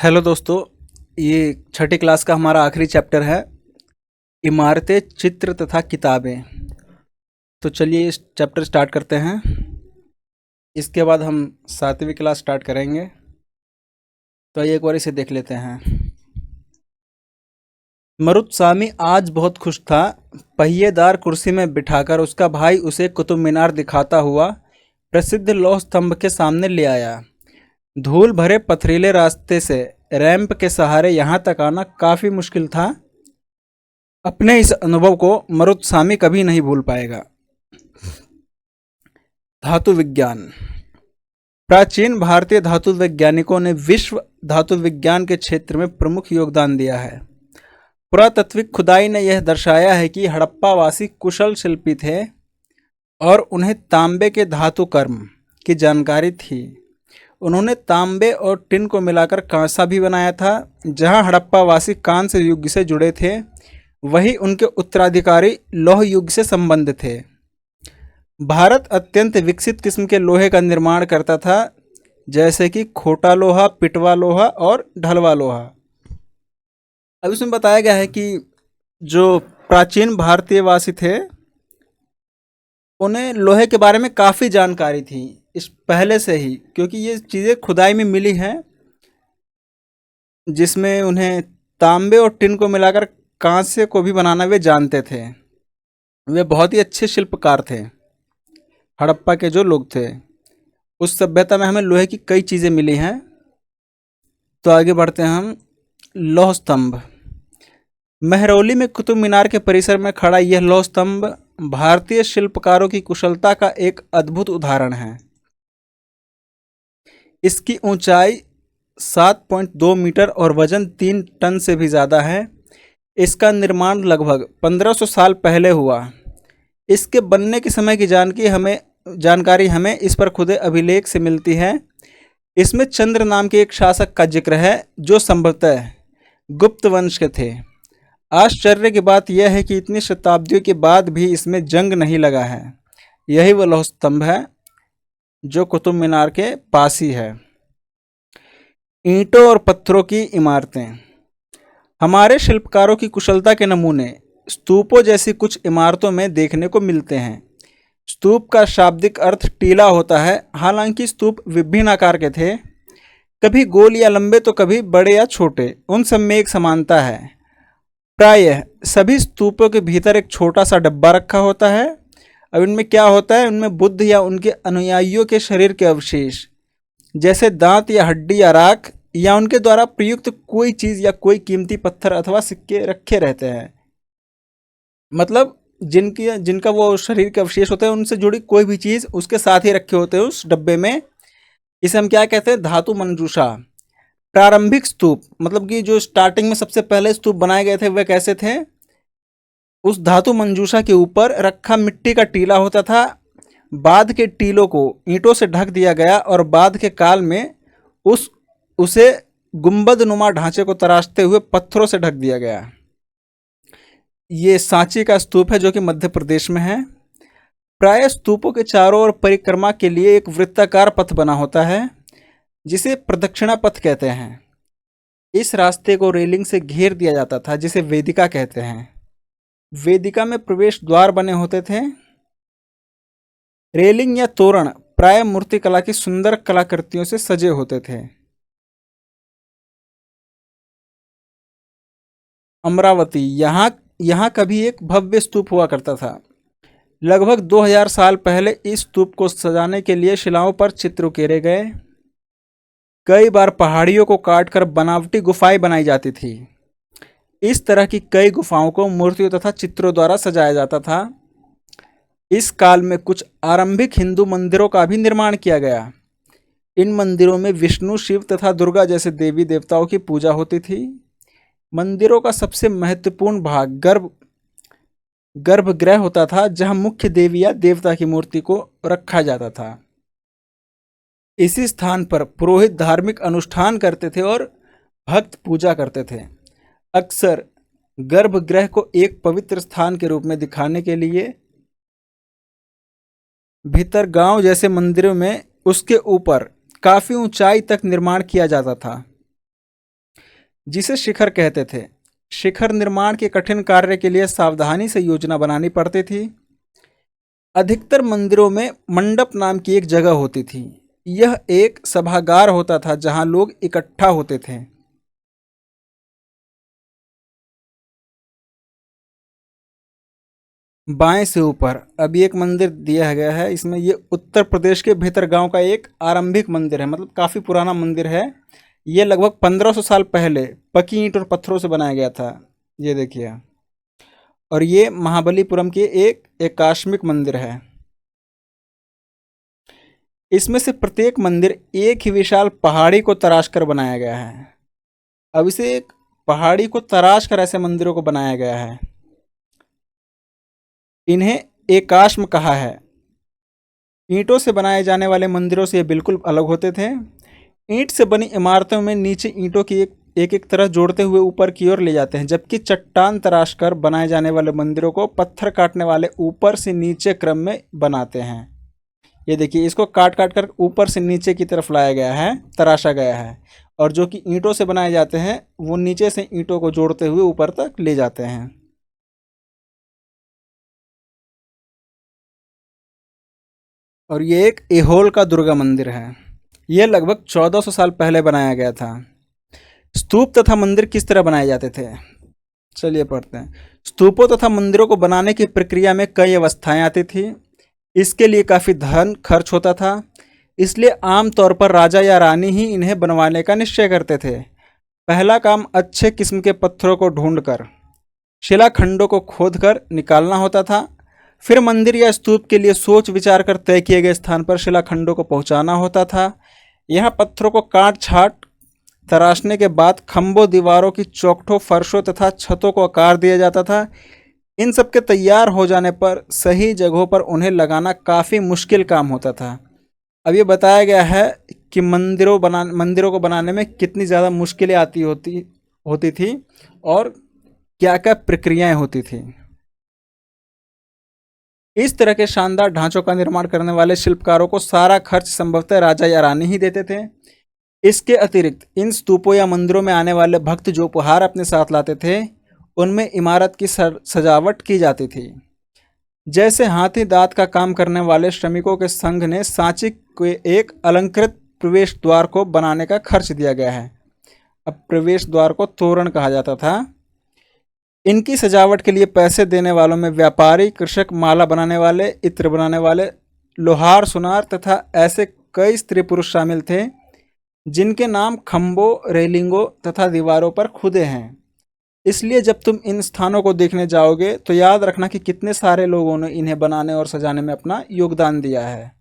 Hello दोस्तों। ये छठी class का हमारा आखिरी चैप्टर है, इमारतें, चित्र तथा किताबें। तो चलिए इस चैप्टर स्टार्ट करते हैं। इसके बाद हम 7वीं क्लास स्टार्ट करेंगे। तो आइए एक बार इसे देख लेते हैं। मरुत्सामी आज बहुत खुश था। पहिएदार कुर्सी में बिठाकर उसका भाई उसे कुतुब मीनार दिखाता हुआ प्रसिद्ध लौह स्तंभ के सामने ले आया। धूल भरे पथरीले रास्ते से रैंप के सहारे यहाँ तक आना काफी मुश्किल था। अपने इस अनुभव को मरुत्सामी कभी नहीं भूल पाएगा। धातु विज्ञान। प्राचीन भारतीय धातु वैज्ञानिकों ने विश्व धातु विज्ञान के क्षेत्र में प्रमुख योगदान दिया है। पुरातात्विक खुदाई ने यह दर्शाया है कि हड़प्पावासी कुशल शिल्पी थे और उन्हें तांबे के धातु कर्म की जानकारी थी। उन्होंने तांबे और टिन को मिलाकर कांसा भी बनाया था। जहां हड़प्पावासी कांस्य युग से जुड़े थे, वहीं उनके उत्तराधिकारी लौह युग से संबंध थे। भारत अत्यंत विकसित किस्म के लोहे का निर्माण करता था, जैसे कि खोटा लोहा, पिटवा लोहा और ढलवा लोहा। अब इसमें बताया गया है कि जो प्राचीन भारतीय वासी थे, उन्हें लोहे के बारे में काफ़ी जानकारी थी इस पहले से ही, क्योंकि ये चीज़ें खुदाई में मिली हैं, जिसमें उन्हें तांबे और टिन को मिलाकर कांस्य को भी बनाना वे जानते थे। वे बहुत ही अच्छे शिल्पकार थे। हड़प्पा के जो लोग थे, उस सभ्यता में हमें लोहे की कई चीज़ें मिली हैं। तो आगे बढ़ते हैं हम। लौह स्तंभ। महरौली में कुतुब मीनार के परिसर में खड़ा यह लौह स्तंभ भारतीय शिल्पकारों की कुशलता का एक अद्भुत उदाहरण है। इसकी ऊंचाई 7.2 मीटर और वजन 3 टन से भी ज़्यादा है। इसका निर्माण लगभग 1500 साल पहले हुआ। इसके बनने के समय की जानकारी हमें इस पर खुदे अभिलेख से मिलती है। इसमें चंद्र नाम के एक शासक का जिक्र है, जो संभवतः गुप्त वंश के थे। आश्चर्य की बात यह है कि इतनी शताब्दियों के बाद भी इसमें जंग नहीं लगा है। यही वह लौह स्तंभ है जो कुतुब मीनार के पास ही है। ईंटों और पत्थरों की इमारतें। हमारे शिल्पकारों की कुशलता के नमूने स्तूपों जैसी कुछ इमारतों में देखने को मिलते हैं। स्तूप का शाब्दिक अर्थ टीला होता है। हालांकि स्तूप विभिन्न आकार के थे, कभी गोल या लंबे तो कभी बड़े या छोटे। उन सब में एक समानता है। प्रायः सभी स्तूपों के भीतर एक छोटा सा डब्बा रखा होता है। अब इनमें क्या होता है, उनमें बुद्ध या उनके अनुयायियों के शरीर के अवशेष, जैसे दांत या हड्डी या राख, या उनके द्वारा प्रयुक्त कोई चीज़ या कोई कीमती पत्थर अथवा सिक्के रखे रहते हैं। मतलब जिनका वो शरीर के अवशेष होते हैं, उनसे जुड़ी कोई भी चीज़ उसके साथ ही रखे होते हैं उस डब्बे में। इसे हम क्या कहते हैं, धातु मंजूषा। प्रारंभिक स्तूप, मतलब कि जो स्टार्टिंग में सबसे पहले स्तूप बनाए गए थे, वे कैसे थे? उस धातु मंजूषा के ऊपर रखा मिट्टी का टीला होता था। बाद के टीलों को ईंटों से ढक दिया गया और बाद के काल में उसे गुंबद नुमा ढांचे को तराशते हुए पत्थरों से ढक दिया गया। ये सांची का स्तूप है, जो कि मध्य प्रदेश में है। प्राय स्तूपों के चारों ओर परिक्रमा के लिए एक वृत्ताकार पथ बना होता है, जिसे प्रदक्षिणा पथ कहते हैं। इस रास्ते को रेलिंग से घेर दिया जाता था, जिसे वेदिका कहते हैं। वेदिका में प्रवेश द्वार बने होते थे। रेलिंग या तोरण प्राय मूर्तिकला की सुंदर कलाकृतियों से सजे होते थे। अमरावती। यहाँ कभी एक भव्य स्तूप हुआ करता था। लगभग 2000 साल पहले इस स्तूप को सजाने के लिए शिलाओं पर चित्र उकेरे गए। कई बार पहाड़ियों को काटकर बनावटी गुफाएं बनाई जाती थी। इस तरह की कई गुफाओं को मूर्तियों तथा चित्रों द्वारा सजाया जाता था। इस काल में कुछ आरंभिक हिंदू मंदिरों का भी निर्माण किया गया। इन मंदिरों में विष्णु, शिव तथा दुर्गा जैसे देवी देवताओं की पूजा होती थी। मंदिरों का सबसे महत्वपूर्ण भाग गर्भगृह होता था, जहां मुख्य देवी या देवता की मूर्ति को रखा जाता था। इसी स्थान पर पुरोहित धार्मिक अनुष्ठान करते थे और भक्त पूजा करते थे। अक्सर गर्भगृह को एक पवित्र स्थान के रूप में दिखाने के लिए भीतर गांव जैसे मंदिरों में उसके ऊपर काफी ऊंचाई तक निर्माण किया जाता था। जिसे शिखर कहते थे। शिखर निर्माण के कठिन कार्य के लिए सावधानी से योजना बनानी पड़ती थी। अधिकतर मंदिरों में मंडप नाम की एक जगह होती थी। यह एक सभागार होता था जहां लोग इकट्ठा होते थे। बाएं से ऊपर अभी एक मंदिर दिया गया है। इसमें ये उत्तर प्रदेश के भीतरगांव का एक आरंभिक मंदिर है, मतलब काफ़ी पुराना मंदिर है। ये लगभग 1500 साल पहले पकी ईंट और पत्थरों से बनाया गया था। ये देखिए। और ये महाबलीपुरम के एक एकाश्मिक मंदिर है। इसमें से प्रत्येक मंदिर एक ही विशाल पहाड़ी को तराश कर बनाया गया है। अब इसे एक पहाड़ी को तराश कर ऐसे मंदिरों को बनाया गया है। इन्हें एकाश्म कहा है। ईंटों से बनाए जाने वाले मंदिरों से ये बिल्कुल अलग होते थे। ईंट से बनी इमारतों में नीचे ईंटों की एक तरह जोड़ते हुए ऊपर की ओर ले जाते हैं, जबकि चट्टान तराश कर बनाए जाने वाले मंदिरों को पत्थर काटने वाले ऊपर से नीचे क्रम में बनाते हैं। ये देखिए, इसको काट काट कर ऊपर से नीचे की तरफ लाया गया है, तराशा गया है। और जो कि ईंटों से बनाए जाते हैं वो नीचे से ईंटों को जोड़ते हुए ऊपर तक ले जाते हैं। और ये एक एहोल का दुर्गा मंदिर है। यह लगभग 1400 साल पहले बनाया गया था। स्तूप तथा मंदिर किस तरह बनाए जाते थे, चलिए पढ़ते हैं। स्तूपों तथा मंदिरों को बनाने की प्रक्रिया में कई अवस्थाएं आती थी। इसके लिए काफ़ी धन खर्च होता था, इसलिए आमतौर पर राजा या रानी ही इन्हें बनवाने का निश्चय करते थे। पहला काम अच्छे किस्म के पत्थरों को ढूंढकर शिलाखंडों को खोदकर निकालना होता था। फिर मंदिर या स्तूप के लिए सोच विचार कर तय किए गए स्थान पर शिलाखंडों को पहुंचाना होता था। यहाँ पत्थरों को काट छाट तराशने के बाद खंभों, दीवारों की चौखटों, फर्शों तथा छतों को आकार दिया जाता था। इन सब के तैयार हो जाने पर सही जगहों पर उन्हें लगाना काफ़ी मुश्किल काम होता था। अब ये बताया गया है कि मंदिरों को बनाने में कितनी ज़्यादा मुश्किलें होती थी और क्या क्या प्रक्रियाएं होती थी। इस तरह के शानदार ढांचों का निर्माण करने वाले शिल्पकारों को सारा खर्च संभवतः राजा या रानी ही देते थे। इसके अतिरिक्त इन स्तूपों या मंदिरों में आने वाले भक्त जो उपहार अपने साथ लाते थे उनमें इमारत की सजावट की जाती थी। जैसे हाथी दांत का काम करने वाले श्रमिकों के संघ ने सांची के एक अलंकृत प्रवेश द्वार को बनाने का खर्च दिया गया है। अब प्रवेश द्वार को तोरण कहा जाता था। इनकी सजावट के लिए पैसे देने वालों में व्यापारी, कृषक, माला बनाने वाले, इत्र बनाने वाले, लोहार, सुनार तथा ऐसे कई स्त्री पुरुष शामिल थे जिनके नाम खम्भों, रेलिंगों तथा दीवारों पर खुदे हैं। इसलिए जब तुम इन स्थानों को देखने जाओगे तो याद रखना कि कितने सारे लोगों ने इन्हें बनाने और सजाने में अपना योगदान दिया है।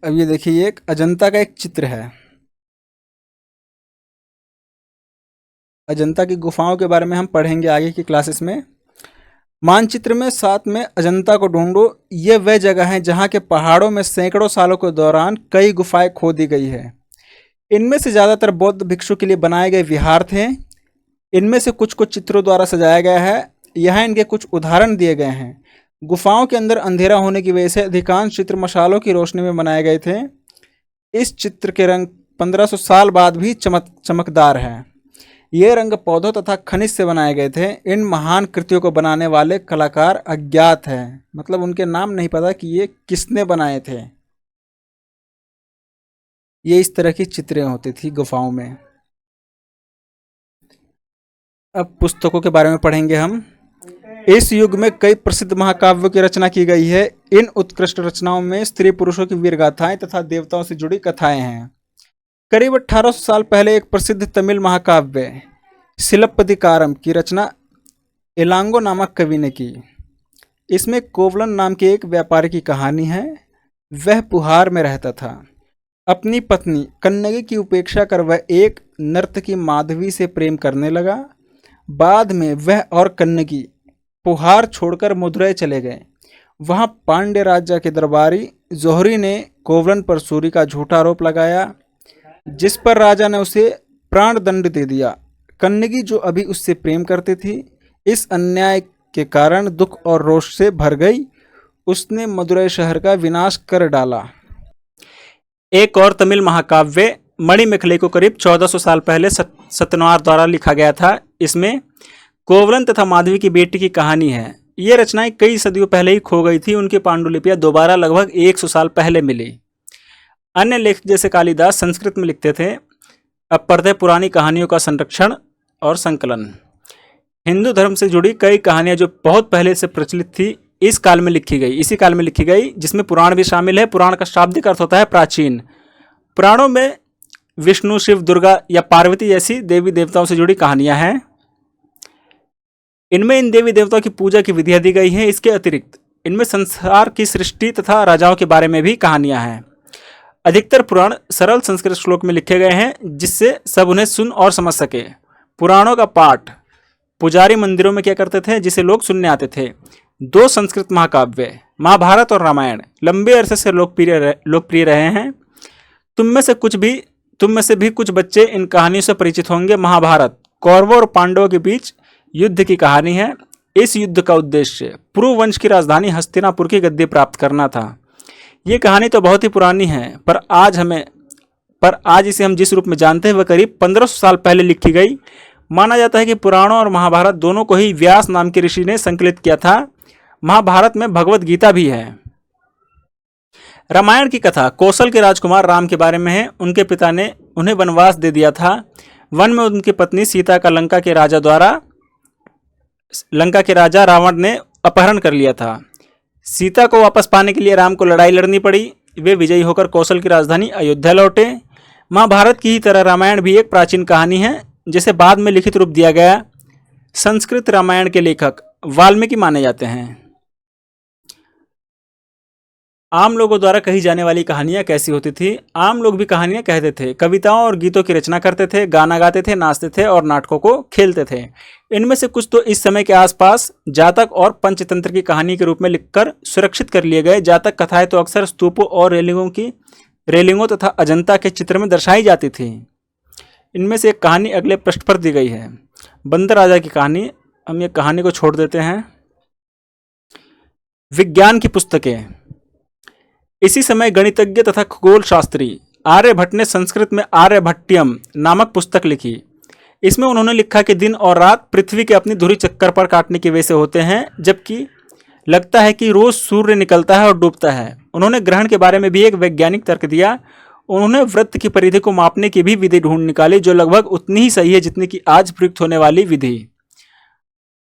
अब ये देखिए, एक अजंता का एक चित्र है। अजंता की गुफाओं के बारे में हम पढ़ेंगे आगे की क्लासेस में। मानचित्र में साथ में अजंता को ढूंढो। ये वह जगह है जहाँ के पहाड़ों में सैकड़ों सालों के दौरान कई गुफाएं खोदी गई है। इनमें से ज़्यादातर बौद्ध भिक्षु के लिए बनाए गए विहार थे। इनमें से कुछ को चित्रों द्वारा सजाया गया है। यहाँ इनके कुछ उदाहरण दिए गए हैं। गुफाओं के अंदर अंधेरा होने की वजह से अधिकांश चित्र मशालों की रोशनी में बनाए गए थे। इस चित्र के रंग 1500 साल बाद भी चमकदार हैं। ये रंग पौधों तथा खनिज से बनाए गए थे। इन महान कृतियों को बनाने वाले कलाकार अज्ञात हैं, मतलब उनके नाम नहीं पता कि ये किसने बनाए थे। ये इस तरह की चित्रें होती थी गुफाओं में। अब पुस्तकों के बारे में पढ़ेंगे हम। इस युग में कई प्रसिद्ध महाकाव्यों की रचना की गई है। इन उत्कृष्ट रचनाओं में स्त्री पुरुषों की वीर गाथाएं तथा देवताओं से जुड़ी कथाएं हैं। करीब 1800 साल पहले एक प्रसिद्ध तमिल महाकाव्य शिलप्पदिकारम की रचना इलांगो नामक कवि ने की। इसमें कोवलन नाम के एक व्यापारी की कहानी है। वह पुहार में रहता था। अपनी पत्नी कन्नगी की उपेक्षा कर वह एक नर्तकी माधवी से प्रेम करने लगा। बाद में वह और कन्नगी पुहार छोड़कर मदुरै चले गए। वहां पांड्य राज्य के दरबारी जोहरी ने कोवलन पर चोरी का झूठा आरोप लगाया, जिस पर राजा ने उसे प्राण दंड दे दिया। कन्नगी जो अभी उससे प्रेम करती थी, इस अन्याय के कारण दुख और रोष से भर गई। उसने मदुरै शहर का विनाश कर डाला। एक और तमिल महाकाव्य मणिमेखले को करीब 1400 साल पहले सतनार द्वारा लिखा गया था। इसमें कोवलन तथा माधवी की बेटी की कहानी है। ये रचनाएं कई सदियों पहले ही खो गई थी। उनकी पांडुलिपियां दोबारा लगभग 100 साल पहले मिली। अन्य लेखक जैसे कालिदास संस्कृत में लिखते थे। अब पढ़ते पुरानी कहानियों का संरक्षण और संकलन। हिंदू धर्म से जुड़ी कई कहानियां जो बहुत पहले से प्रचलित थी इसी काल में लिखी गई, जिसमें पुराण भी शामिल है। पुराण का शाब्दिक अर्थ होता है प्राचीन। पुराणों में विष्णु, शिव, दुर्गा या पार्वती जैसी देवी देवताओं से जुड़ी कहानियां हैं। इनमें इन देवी देवताओं की पूजा की विधियां दी गई हैं। इसके अतिरिक्त इनमें संसार की सृष्टि तथा राजाओं के बारे में भी कहानियां हैं। अधिकतर पुराण सरल संस्कृत श्लोक में लिखे गए हैं, जिससे सब उन्हें सुन और समझ सके। पुराणों का पाठ पुजारी मंदिरों में क्या करते थे, जिसे लोग सुनने आते थे। 2 संस्कृत महाकाव्य महाभारत और रामायण लंबे अरसे से लोकप्रिय रहे हैं। तुम में से भी कुछ बच्चे इन कहानियों से परिचित होंगे। महाभारत कौरवों और पांडवों के बीच युद्ध की कहानी है। इस युद्ध का उद्देश्य पुरु वंश की राजधानी हस्तिनापुर की गद्दी प्राप्त करना था। ये कहानी तो बहुत ही पुरानी है, पर आज इसे हम जिस रूप में जानते हैं वह करीब 1500 साल पहले लिखी गई। माना जाता है कि पुराणों और महाभारत दोनों को ही व्यास नाम के ऋषि ने संकलित किया था। महाभारत में भगवत गीता भी है। रामायण की कथा कौशल के राजकुमार राम के बारे में है। उनके पिता ने उन्हें वनवास दे दिया था। वन में उनकी पत्नी सीता का लंका के राजा रावण ने अपहरण कर लिया था। सीता को वापस पाने के लिए राम को लड़ाई लड़नी पड़ी। वे विजयी होकर कौशल की राजधानी अयोध्या लौटे। महाभारत की ही तरह रामायण भी एक प्राचीन कहानी है, जिसे बाद में लिखित रूप दिया गया। संस्कृत रामायण के लेखक वाल्मीकि माने जाते हैं। आम लोगों द्वारा कही जाने वाली कहानियां कैसी होती थी? आम लोग भी कहानियां कहते थे, कविताओं और गीतों की रचना करते थे, गाना गाते थे, नाचते थे और नाटकों को खेलते थे। इनमें से कुछ तो इस समय के आसपास जातक और पंचतंत्र की कहानी के रूप में लिखकर सुरक्षित कर लिए गए। जातक कथाएं तो अक्सर स्तूपों और रेलिंगों तथा अजंता के चित्र में दर्शाई जाती थी। इनमें से एक कहानी अगले पृष्ठ पर दी गई है, बंदर राजा की कहानी। हम ये कहानी को छोड़ देते हैं। विज्ञान की पुस्तकें। इसी समय गणितज्ञ तथा खगोल शास्त्री आर्यभट्ट ने संस्कृत में आर्यभट्टियम नामक पुस्तक लिखी। इसमें उन्होंने लिखा कि दिन और रात पृथ्वी के अपनी धुरी चक्कर पर काटने की वजह से होते हैं, जबकि लगता है कि रोज सूर्य निकलता है और डूबता है। उन्होंने ग्रहण के बारे में भी एक वैज्ञानिक तर्क दिया। उन्होंने वृत्त की परिधि को मापने की भी विधि ढूंढ निकाली, जो लगभग उतनी ही सही है जितनी कि आज प्रयुक्त होने वाली विधि।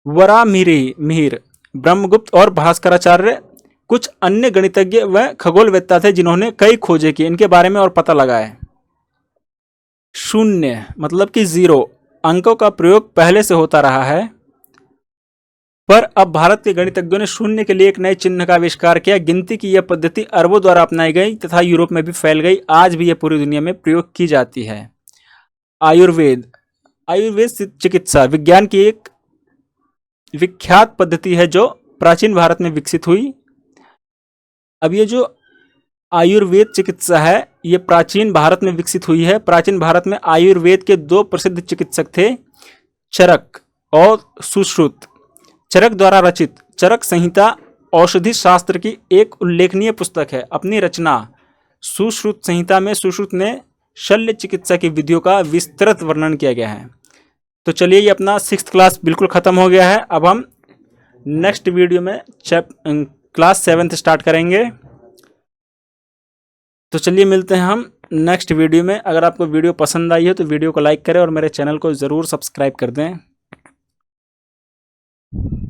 वरामिहिर, ब्रह्मगुप्त और भास्कराचार्य कुछ अन्य गणितज्ञ व खगोलवेत्ता थे जिन्होंने कई खोजें की इनके बारे में और पता लगाए। शून्य मतलब कि 0 अंकों का प्रयोग पहले से होता रहा है, पर अब भारत के गणितज्ञों ने शून्य के लिए एक नए चिन्ह का आविष्कार किया। गिनती की यह पद्धति अरबों द्वारा अपनाई गई तथा यूरोप में भी फैल गई। आज भी यह पूरी दुनिया में प्रयोग की जाती है। आयुर्वेद चिकित्सा विज्ञान की एक विख्यात पद्धति है जो प्राचीन भारत में विकसित हुई। अब ये जो आयुर्वेद चिकित्सा है ये प्राचीन भारत में विकसित हुई है। प्राचीन भारत में आयुर्वेद के 2 प्रसिद्ध चिकित्सक थे, चरक और सुश्रुत। चरक द्वारा रचित चरक संहिता औषधि शास्त्र की एक उल्लेखनीय पुस्तक है। अपनी रचना सुश्रुत संहिता में सुश्रुत ने शल्य चिकित्सा की विधियों का विस्तृत वर्णन किया गया है। तो चलिए, ये अपना 6th क्लास बिल्कुल खत्म हो गया है। अब हम नेक्स्ट वीडियो में क्लास 7th स्टार्ट करेंगे। तो चलिए मिलते हैं हम नेक्स्ट वीडियो में। अगर आपको वीडियो पसंद आई हो तो वीडियो को लाइक करें और मेरे चैनल को ज़रूर सब्सक्राइब कर दें।